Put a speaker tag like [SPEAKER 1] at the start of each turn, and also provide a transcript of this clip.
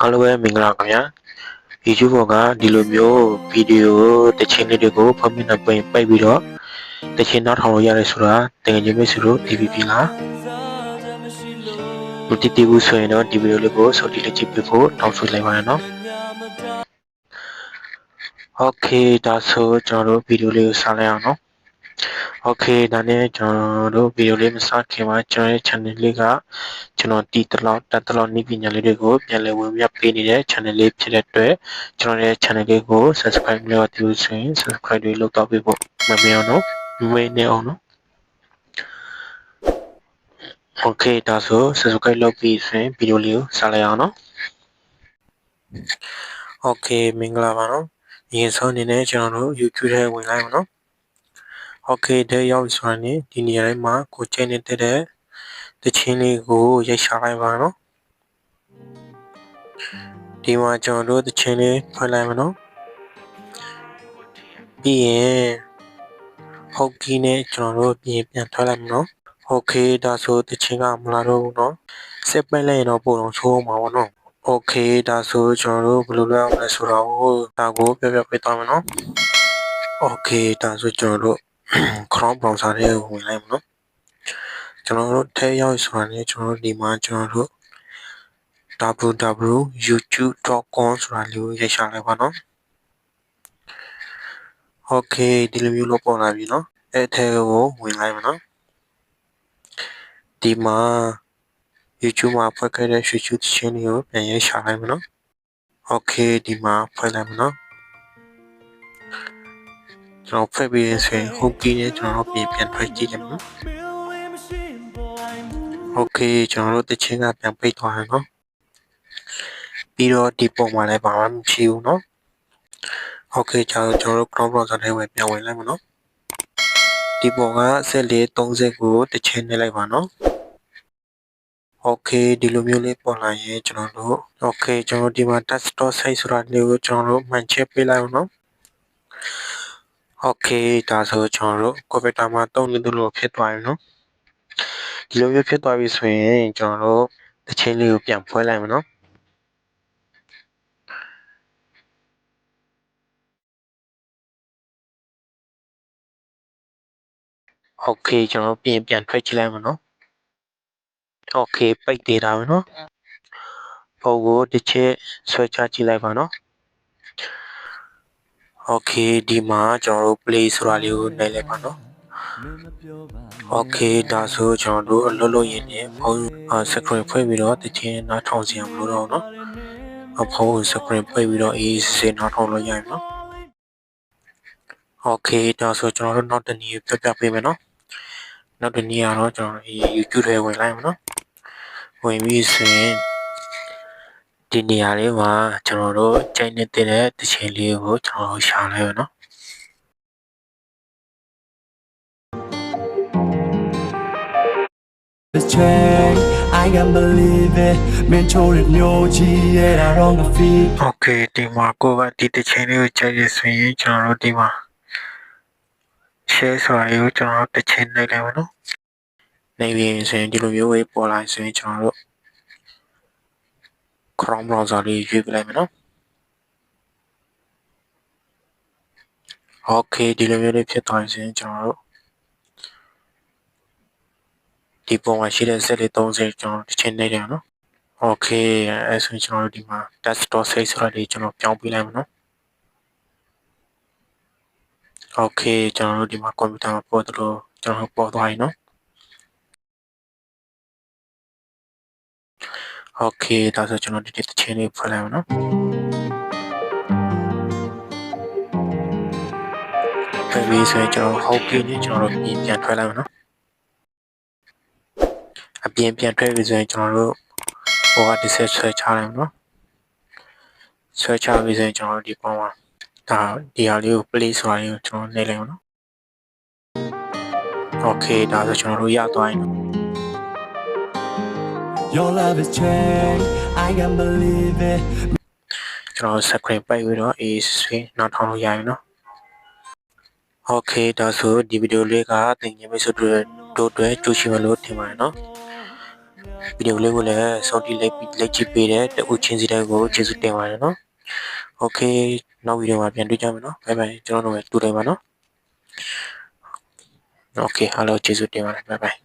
[SPEAKER 1] အားလုံးပဲမင်္ဂလာခင်ဗျာ YouTube ပေါ်ကဒီလိုမျိုးဗီဒီယိုတခြင်းလေးတွေကိုဖုန်းမြင်နဲ့ပိတ်ပြီးတော့တခြင်းနောက်ထောင်လို့ရတယ်ဆိုတာတကယ်ချင်းပဲဆိုလို့ TVP လားမတည်တည်ဘူးဆိုရင်တော့ဒီဗီဒီယိုလေးကိုစောင့်ကြည့်လိုက်ကြည့်ပေးဖို့တောင်းဆိုလိုက်ပါတယ်နော် Okay ဒါဆိုကျွန်တော်တို့ဗီဒီယိုလေးကိုစလိုက်အောင်နော် Okay ဒါနဲ့ကျွန်တော်တို့ဗီဒီယိုလေးမစခင်မှာကျွန်တော်ရဲ့ channel လေးကကျွန်တော်တတလောက်နည်းပညာလေးတွေကိုပြန်လည်ဝင်ပြပေးနေတဲ့ channel လေးဖြစ်တဲ့အတွက်ကျွန်တော်ရဲ့ channel လေးကို subscribe လုပ်လို့ဆိုရင် subscribe တွေလုပ်တော့ပေးဖို့မမေ့အောင်နော်မမေ့နေအောင်နော် Okay ဒါဆို subscribe လုပ်ပြီးဆိုရင်ဗီဒီယိုလေးကိုစလိုက်အောင်နော် Okay မင်္ဂလာပါနော်ဒီဆုံးအနေနဲ့ကျွန်တော်တို့ YouTube ထဲဝင်လိုက်အောင်နော် Okay တဲ့ရောက်ဆိုရင်ဒီနေရာထဲမှာကိုချိန်နေတဲ့တခြင်းလေးကိုရိုက်ရှာလိုက်ပါနော်ဒီမှာကျွန်တော်တို့တခြင်းလေးဖွင့်လိုက်ပါနော်ပြီးရင်ဟုတ်ကီးနဲ့ကျွန်တော်တို့ပြန်ထွက်လိုက်မနော် Okay ဒါဆိုတခြင်းကမလာတော့ဘူးနော်စစ်ပိတ်လိုက်ရင်တော့ပုံတော့ချိုးမှာပေါ့နော် Okay ဒါဆိုကျွန်တော်တို့ဘယ်လိုလုပ်အောင်လဲဆိုတော့ဒါကိုပြပေးသွားမယ်နော် Okay ဒါဆိုကျွန်တော်တို့ Chrome browser ထဲကိုဝင်လိုက်မနော်ကျွန်တော်တို့ထဲရောက်ဆိုရင်ကျွန်တော်တို့ဒီမှာကျွန်တော်တို့ www.youtube.com ဆိုတာလေးကိုရိုက်ရှာလိုက်ပါနော် Okay ဒီလိုမျိုးလို့ပေါ်လာပြီနော်အဲ့ထဲကိုဝင်လိုက်မနော်ဒီမှာ YouTube မှာဖွင့်ခဲ့တဲ့ YouTube ချင်းလေးကိုပြန်ရိုက်ရှာလိုက်မနော် Okay ဒီမှာဖွင့်လိုက်မနော်ကျွန်တော်ဖွင့်ပြီးဆိုရင်ဟုတ်ကီးနဲ့ကျွန်တော်ပြန်ထွက်ကြည့်ကြမယ်နော် Okay ကျွန်တော်တို့တချင်းကပြန်ပိတ်သွားတယ်နော်ပြီးတော့ဒီပုံမှာလည်းဘာမှမရှိဘူးနော် Okay ကျွန်တော်တို့ Chrome browser ထဲဝင်ပြန်ဝင်လိုက်မယ်နော်ဒီပုံကဆက်လေး30ကိုတချင်းနေလိုက်ပါနော် Okay ဒီလိုမျိုးလေးပေါ်လာရင်ကျွန်တော်တို့ Okay ကျွန်တော်ဒီမှာ desktop size ဆိုတာလေးကိုကျွန်တော်တို့မှန်ချက်ပေးလိုက်အောင်နော် Okay ဒါဆိုကျွန်တော်တို့ကွန်ပျူတာမှာတုံးနေလို့ဖြစ်သွားပြီနော်ဒီလိုမျိုးဖြစ်သွားပြီဆိုရင်ကျွန်တော်တို့တချင်းလေးကိုပြန်ဖွင့်လိုက်မယ်နော် Okay ကျွန်တော်ပြန်ထွက်ကြည့်လိုက်မယ်နော် Okay ပိတ်သေးတာပဲနော်ပုံကိုတစ်ချက်ဆွဲချကြည့်လိုက်ပါနော် Okay ဒီမှာကျွန်တော်တို့ play ဆိုတာလေးကိုနှိပ်လိုက်ပါနော် Okay ဒါဆိုကျွန်တော်တို့အလုပ်လုပ်ရင်းနဲ့ဖုန်း screen ဖွင့်ပြီးတော့တစ်ချက်နားထောင်စီအောင်လို့တော့နော်ဖုန်း screen ဖွင့်ပြီးတော့အေးစေနားထောင်လို့ရပြီနော် Okay ဒါဆိုကျွန်တော်တို့နောက်တစ်နည်းပြပေးမယ်နော်နောက်တစ်နည်းကတော့ကျွန်တော် YouTube ထဲဝင်လိုက်မယ်နော်ဝင်ပြီးဆိုရင်ဒီနေရာလေးမှာကျွန်တော်တို့ကြိုက်နေတဲ့တခြင်းလေးကိုကျွန်တော်ရှာလိုက်ရနော်
[SPEAKER 2] I can't believe it မင်းချိုးတဲ့မျိုးကြီးရဲ့ I don't feel
[SPEAKER 1] Okay ဒီမှာကိုကဒီတခြင်းလေးကိုကြိုက်ရဆိုရင်ကျွန်တော်တို့ဒီမှာ share ဆိုတာကိုကျွန်တော်တခြင်းနှိပ်လိုက်ပါနော်နှိပ်ပြီးဆိုရင်ဒီလိုမျိုးပဲပေါ်လာဆိုရင်ကျွန်တော်တို့ Chrome browser လေးရွေးပြလိုက်မယ်နော် Okay ဒီလိုမျိုးလေးဖြစ်သွားရင်ကျွန်တော်တို့ဒီပုံမှာရှိတဲ့ဆက်လေး30ကျွန်တော်တခြင်းနှိပ်တယ်နော် Okay အဲ့ဆိုရင်ကျွန်တော်တို့ဒီမှာ desktop size ဆိုတာလေးကျွန်တော်ပြောင်းပေးလိုက်မယ်နော် Okay ကျွန်တော်တို့ဒီမှာကွန်ပျူတာမှာပေါ်တယ်လို့ကျွန်တော်ပေါ်သွားပြီနော် Okay ဒါဆိုကျွန်တော်ဒီတခြင်းလေးဖွင့်လိုက်မယ်နော်ပြီးဆိုရင်ကျွန်တော်ဟုတ်ကဲ့နဲ့ကျွန်တော်တို့ပြန်ထွက်လိုက်မယ်နော်အပြင်ပြန်ထွက်ပြီးဆိုရင်ကျွန်တော်တို့ဟိုကဒီဆက်ဆွဲချလိုက်မယ်နော်ဆွဲချပြီးဆိုရင်ကျွန်တော်တို့ဒီပုံမှာဒါဒီဟာလေးကို play ဆိုတာလေးကိုကျွန်တော်နှိပ်လိုက်မယ်နော် Okay ဒါဆိုကျွန်တော်တို့ရသွားရင်
[SPEAKER 2] Your love is change I can't believe it
[SPEAKER 1] ကျွန်တော် screen ပိတ်ပြီးတော့အေးဆွေးနောက်ထောင်လို့ရပြီနော် Okay ဒါဆိုဒီဗီဒီယိုလေးကသင်ချင်းမိတ်ဆွေတို့အတွက်ကြိုးရှိမလို့ထင်ပါတယ်နော် ဗီဒီယိုလေးကိုလည်းစောင့်ကြည့်လိုက်ကြည့်ပေးတဲ့တဦးချင်းစီတိုင်းကိုကျေးဇူးတင်ပါတယ်နော်โอเคနောက်ဗီဒီယိုမှာပြန်တွေ့ကြမယ်နော်ဘိုင်ဘိုင်ကျွန်တော်တို့လည်းတူတယ်ပါနော်โอเคအားလုံးကျေးဇူးတင်ပါတယ်ဘိုင်ဘိုင်